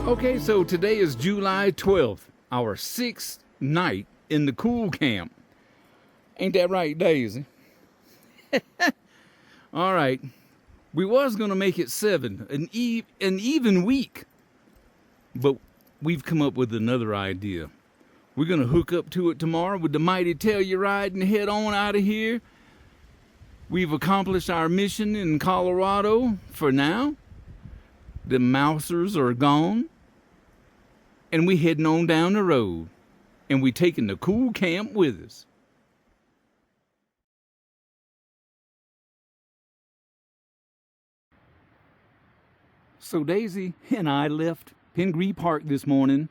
Okay, so today is July 12th, our 6th night in the cool camp. Ain't that right, Daisy? All right, we was gonna make it 7, an even week, but we've come up with another idea. We're gonna hook up to it tomorrow with the mighty Telluride and head on out of here. We've accomplished our mission in Colorado for now. The mousers are gone. And we heading on down the road, and we taking the cool camp with us. So Daisy and I left Pingree Park this morning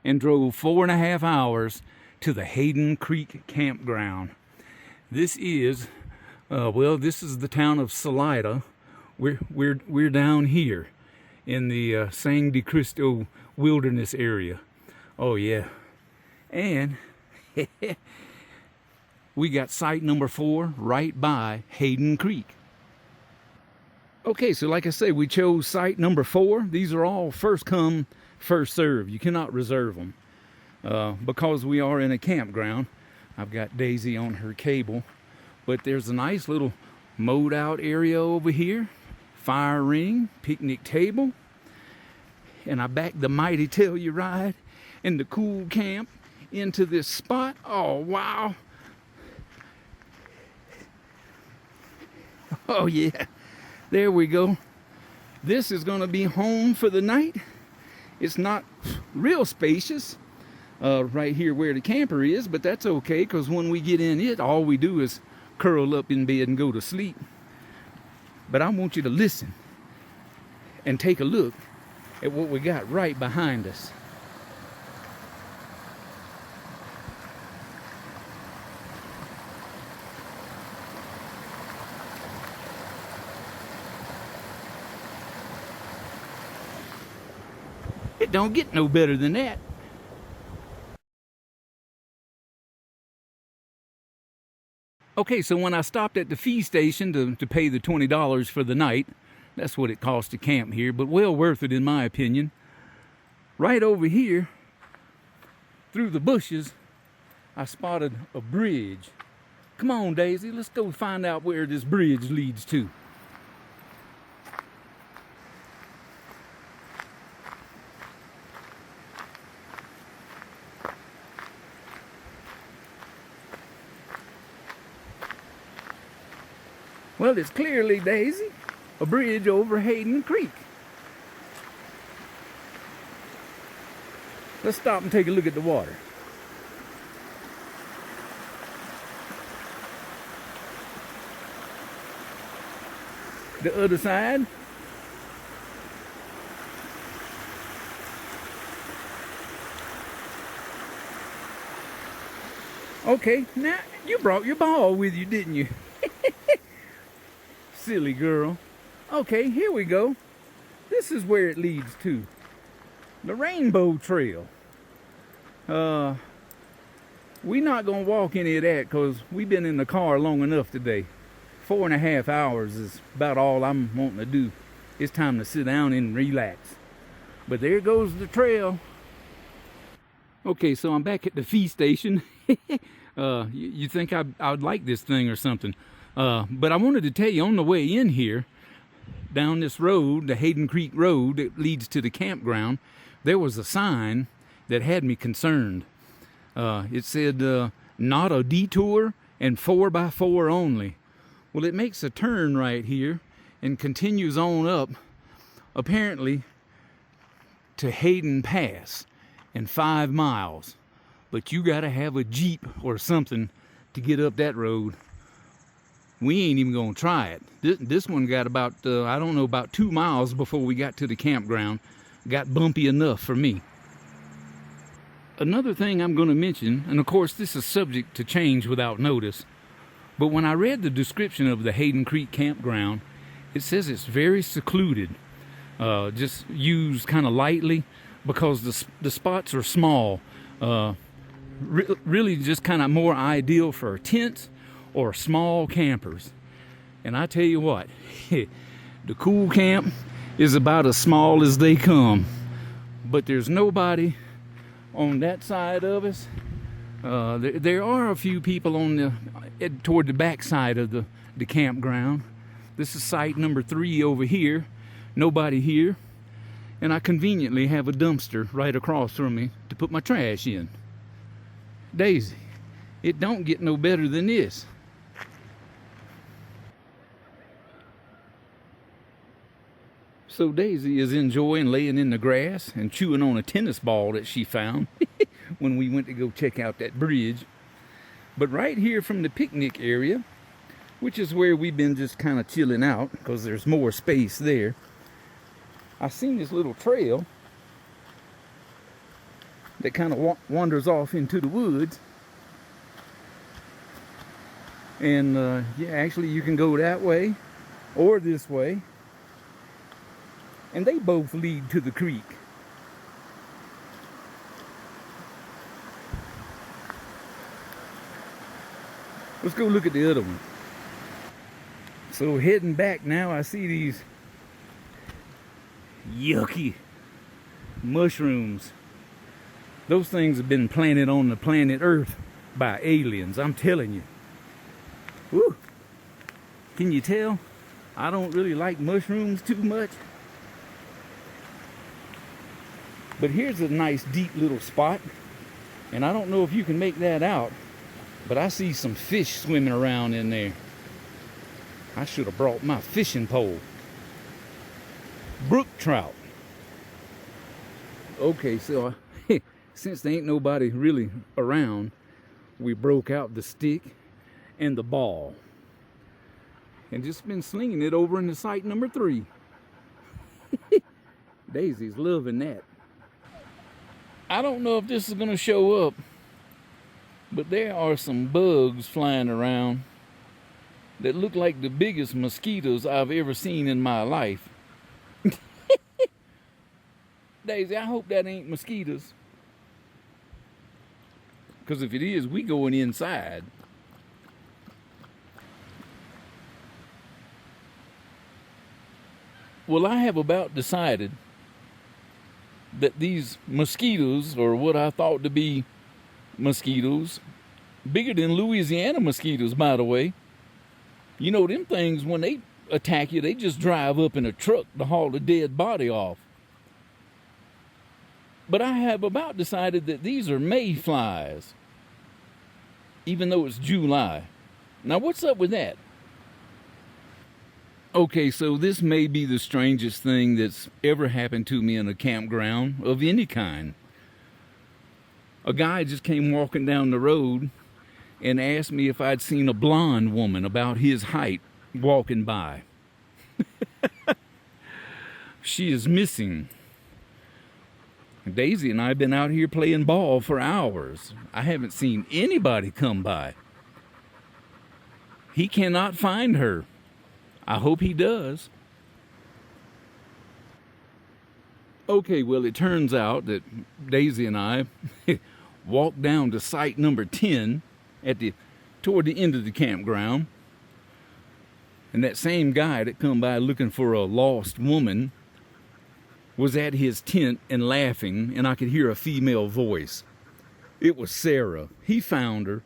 and drove 4.5 hours to the Hayden Creek Campground. This is, this is the town of Salida. We're down here in the San de Cristo wilderness area. Oh yeah. And we got site number 4 right by Hayden Creek. Okay, so like I say, we chose site number 4. These are all first come, first serve. You cannot reserve them. Because we are in a campground. I've got Daisy on her cable, but there's a nice little mowed out area over here. Fire ring, picnic table. And I backed the mighty Telluride and the cool camp into this spot. Oh, wow. Oh, yeah. There we go. This is going to be home for the night. It's not real spacious right here where the camper is, but that's okay, because when we get in it, all we do is curl up in bed and go to sleep. But I want you to listen and take a look at what we got right behind us. It don't get no better than that. Okay, so when I stopped at the fee station to pay the $20 for the night, that's what it costs to camp here, but well worth it in my opinion. Right over here, through the bushes, I spotted a bridge. Come on, Daisy, let's go find out where this bridge leads to. Well, it's clearly, Daisy, a bridge over Hayden Creek. Let's stop and take a look at the water. The other side. Okay, now you brought your ball with you, didn't you? Silly girl. Okay, here we go. This is where it leads to. The Rainbow Trail. We're not gonna walk any of that because we've been in the car long enough today. 4.5 hours is about all I'm wanting to do. It's time to sit down and relax. But there goes the trail. Okay, so I'm back at the fee station. You think I'd like this thing or something. But I wanted to tell you, on the way in here, down this road, the Hayden Creek Road that leads to the campground, there was a sign that had me concerned. It said, not a detour and 4x4 only. Well, it makes a turn right here and continues on up, apparently, to Hayden Pass in 5 miles. But you gotta have a Jeep or something to get up that road. We ain't even gonna try it. This one got about, I don't know, about 2 miles before we got to the campground. Got bumpy enough for me. Another thing I'm gonna mention, and of course this is subject to change without notice, but when I read the description of the Hayden Creek Campground, It says it's very secluded, just used kind of lightly because the spots are small. Really just kind of more ideal for tents or small campers. And I tell you what, the cool camp is about as small as they come. But there's nobody on that side of us. There are a few people on toward the back side of the campground. This is site number 3 over here. Nobody here. And I conveniently have a dumpster right across from me to put my trash in. Daisy, it don't get no better than this. So Daisy is enjoying laying in the grass and chewing on a tennis ball that she found when we went to go check out that bridge. But right here from the picnic area, which is where we've been just kind of chilling out because there's more space there, I seen this little trail that kind of wanders off into the woods. And yeah, actually you can go that way or this way. And they both lead to the creek. Let's go look at the other one. So heading back now, I see these yucky mushrooms. Those things have been planted on the planet Earth by aliens, I'm telling you. Woo! Can you tell? I don't really like mushrooms too much. But here's a nice deep little spot. And I don't know if you can make that out, but I see some fish swimming around in there. I should have brought my fishing pole. Brook trout. Okay, so since there ain't nobody really around, we broke out the stick and the ball. And just been slinging it over into site number 3. Daisy's loving that. I don't know if this is going to show up, but there are some bugs flying around that look like the biggest mosquitoes I've ever seen in my life. Daisy, I hope that ain't mosquitoes. Because if it is, we going inside. Well, I have about decided that these mosquitoes, or what I thought to be mosquitoes, bigger than Louisiana mosquitoes, by the way. You know, them things, when they attack you, they just drive up in a truck to haul the dead body off. But I have about decided that these are mayflies, even though it's July. Now, what's up with that? Okay, so this may be the strangest thing that's ever happened to me in a campground of any kind. A guy just came walking down the road and asked me if I'd seen a blonde woman about his height walking by. She is missing. Daisy and I have been out here playing ball for hours. I haven't seen anybody come by. He cannot find her. I hope he does. Okay, well, it turns out that Daisy and I walked down to site number 10 toward the end of the campground. And that same guy that come by looking for a lost woman was at his tent and laughing, and I could hear a female voice. It was Sarah. He found her.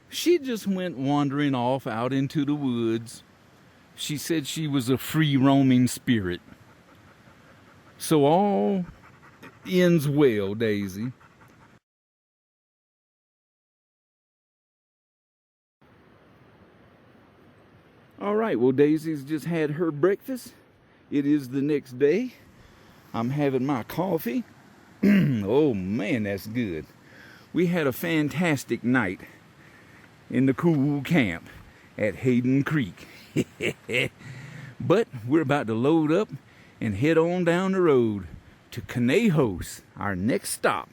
She just went wandering off out into the woods. She said she was a free roaming spirit. So all ends well, Daisy. All right, well, Daisy's just had her breakfast. It is the next day. I'm having my coffee. Oh man, that's good. We had a fantastic night in the cool camp at Hayden Creek. But we're about to load up and head on down the road to Conejos, our next stop.